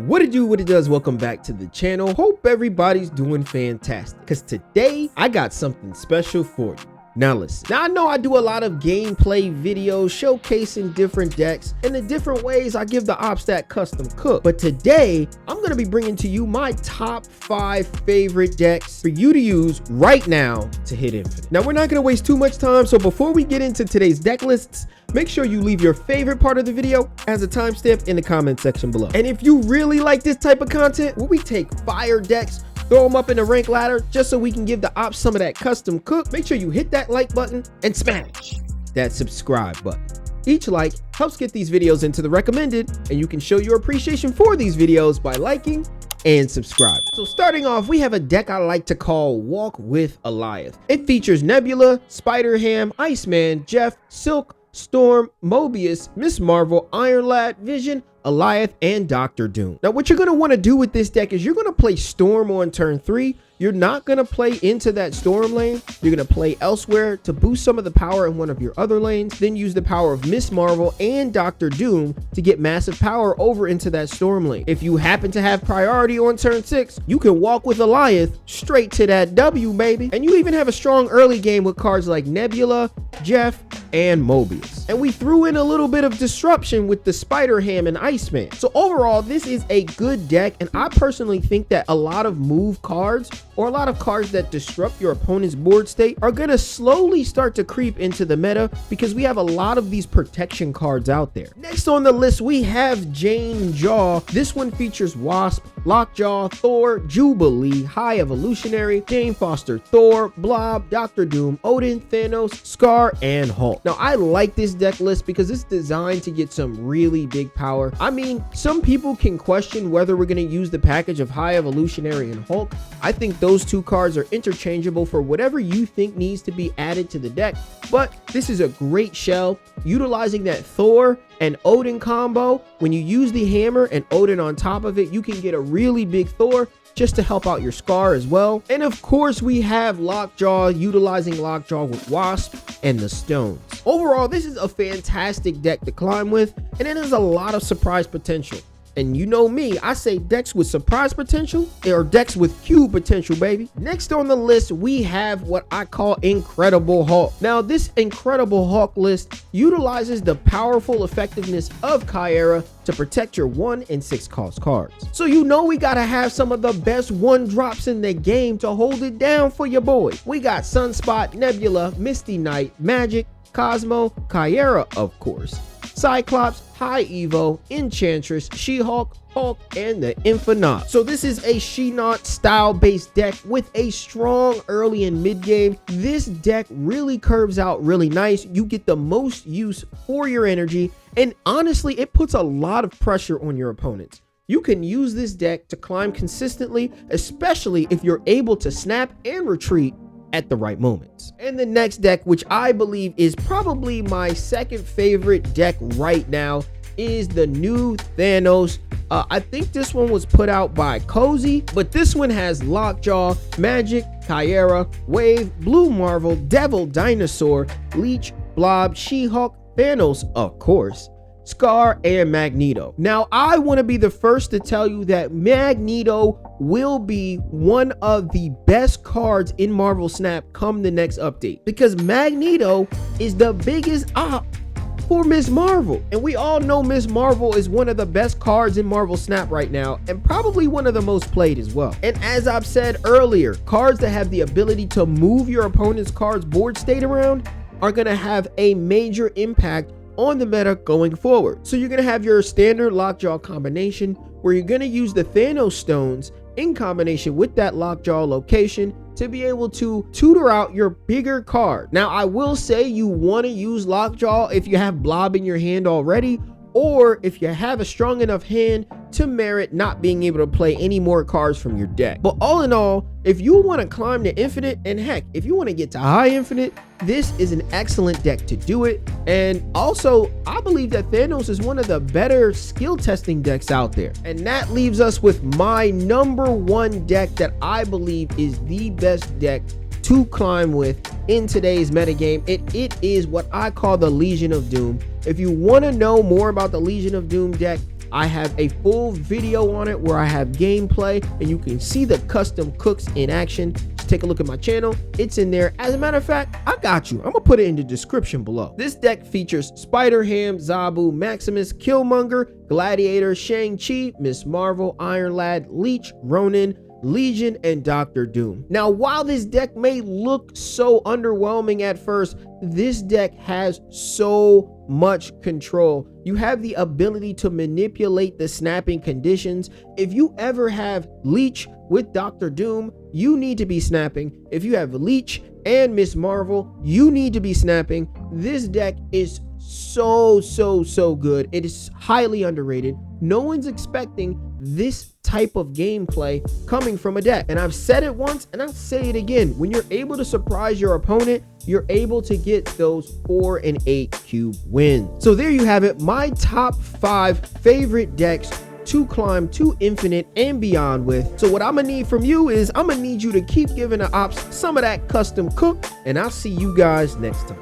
What it does, welcome back to the channel. Hope everybody's doing fantastic, because today I got something special for you. Now listen, now I know I do a lot of gameplay videos showcasing different decks and the different ways I give the ops that custom cook, but today I'm going to be bringing to you my top 5 favorite decks for you to use right now to hit infinite. Now we're not going to waste too much time, so before we get into today's deck lists, make sure you leave your favorite part of the video as a timestamp in the comment section below. And if you really like this type of content where we take fire decks, throw them up in the rank ladder just so we can give the ops some of that custom cook, make sure you hit that like button and smash that subscribe button. Each like helps get these videos into the recommended, and you can show your appreciation for these videos by liking and subscribe. So starting off, we have a deck I like to call Walk with Goliath. It features Nebula, Spider-Ham, Iceman, Jeff, Silk, Storm, Mobius, Miss Marvel, Iron Lad, Vision, Goliath, and Dr. Doom. Now what you're going to want to do with this deck is you're going to play Storm on turn 3. You're not going to play into that Storm lane. You're going to play elsewhere to boost some of the power in one of your other lanes, then use the power of Miss Marvel and Dr. Doom to get massive power over into that Storm lane. If you happen to have priority on turn 6, you can walk with Goliath straight to that W, baby. And you even have a strong early game with cards like Nebula, Jeff, and Mobius. And we threw in a little bit of disruption with the Spider-Ham and Iceman. So overall, this is a good deck, and I personally think that a lot of move cards or a lot of cards that disrupt your opponent's board state are going to slowly start to creep into the meta because we have a lot of these protection cards out there. Next on the list, we have Jane Jaw. This one features Wasp, Lockjaw, Thor, Jubilee, High Evolutionary, Jane Foster, Thor, Blob, Dr. Doom, Odin, Thanos, Scar, and Hulk. Now I like this deck list because it's designed to get some really big power. I mean, some people can question whether we're going to use the package of High Evolutionary and Hulk. I think those two cards are interchangeable for whatever you think needs to be added to the deck, but this is a great shell utilizing that Thor and Odin combo. When you use the hammer and Odin on top of it, you can get a really big Thor just to help out your Scar as well. And of course, we have Lockjaw, utilizing Lockjaw with Wasp and the Stones. Overall, this is a fantastic deck to climb with, and it has a lot of surprise potential. And you know me, I say decks with surprise potential or decks with cube potential, baby. Next on the list, we have what I call Incredible Hulk. Now, this Incredible Hulk list utilizes the powerful effectiveness of Kyera to protect your 1 and 6 cost cards. So you know we gotta have some of the best 1-drops in the game to hold it down for your boy. We got Sunspot, Nebula, Misty Knight, Magic, Cosmo, Kyera, of course, Cyclops, High Evo, Enchantress, She-Hulk, Hulk, and the Infinite. So this is a She-Not style based deck with a strong early and mid game. This deck really curves out really nice. You get the most use for your energy, and honestly, it puts a lot of pressure on your opponents. You can use this deck to climb consistently, especially if you're able to snap and retreat at the right moments. And the next deck, which I believe is probably my second favorite deck right now, is the new Thanos. I think this one was put out by Cozy, but this one has Lockjaw, Magic, Kyera, Wave, Blue Marvel, Devil, Dinosaur, Leech, Blob, She-Hulk, Thanos, of course, Scar, and Magneto. Now, I want to be the first to tell you that Magneto will be one of the best cards in Marvel Snap come the next update, because Magneto is the biggest op for Miss Marvel, and we all know Miss Marvel is one of the best cards in Marvel Snap right now, and probably one of the most played as well. And as I've said earlier, cards that have the ability to move your opponent's card's board state around are going to have a major impact on the meta going forward. So you're going to have your standard Lockjaw combination where you're going to use the Thanos stones in combination with that Lockjaw location to be able to tutor out your bigger card. Now, I will say you want to use Lockjaw if you have Blob in your hand already, or if you have a strong enough hand to merit not being able to play any more cards from your deck. But all in all, if you want to climb to infinite, and heck, if you want to get to high infinite, this is an excellent deck to do it. And also, I believe that Thanos is one of the better skill testing decks out there. And that leaves us with my number 1 deck that I believe is the best deck to climb with in today's metagame. It is what I call the Legion of Doom. If you want to know more about the Legion of Doom deck, I have a full video on it where I have gameplay and you can see the custom cooks in action. Just take a look at my channel. It's in there. As a matter of fact, I got you. I'm gonna put it in the description below. This deck features Spider-Ham, Zabu, Maximus, Killmonger, Gladiator, Shang-Chi, Miss Marvel, Iron Lad, Leech, Ronin, Legion, and Doctor Doom. Now, while this deck may look so underwhelming at first, this deck has so much control. You have the ability to manipulate the snapping conditions. If you ever have Leech with Doctor Doom, you need to be snapping. If you have Leech and Miss Marvel, you need to be snapping. This deck is so good. It is highly underrated. No one's expecting this type of gameplay coming from a deck, and I've said it once and I'll say it again. When you're able to surprise your opponent, you're able to get those 4 and 8 cube wins. So there you have it, my top 5 favorite decks to climb to infinite and beyond with. So what I'm gonna need from you is I'm gonna need you to keep giving the ops some of that custom cook, and I'll see you guys next time.